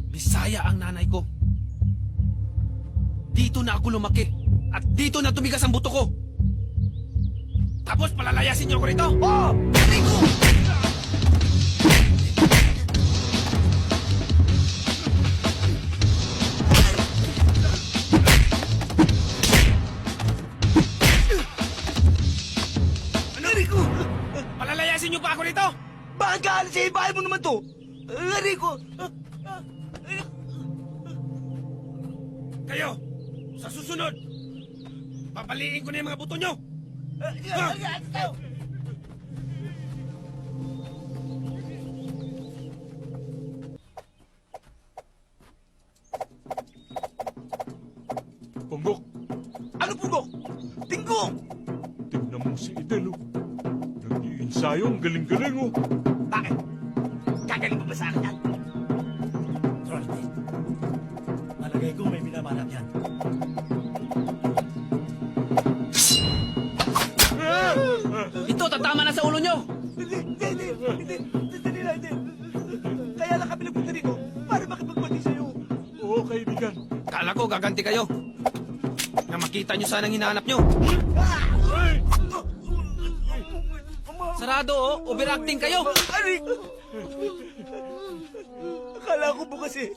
Bisaya ang nanay ko. Dito na ako lumaki. At dito na tumigas ang buto ko. Tapos palalayasin niyo ako rito? Oh! Rico! Ano? Rico! Palalayasin niyo pa ako rito? Bakit ka alis eh? Bahay mo naman to? Rico! Kayo, sa susunod, papaliin ko na yung mga buto niyo. Punggok, Ano pugok? Tinggong! tignan mo si Idel, oh. Nag-iinsayo, ang galing-galing, oh. Bakit? Kagaling mo ba sa akin yan? Trolley. Malagay ko may minamanap yan. Ito, tatama na sa ulo niyo. Hindi. Kaya lang kami nagpunta dito para makipagbati sa'yo. Oo, kaibigan. Kala ko gaganti kayo. Na makita niyo sanang hinahanap niyo. Ay! Sarado, oh. Overacting kayo. Arik! Akala ko bukas eh.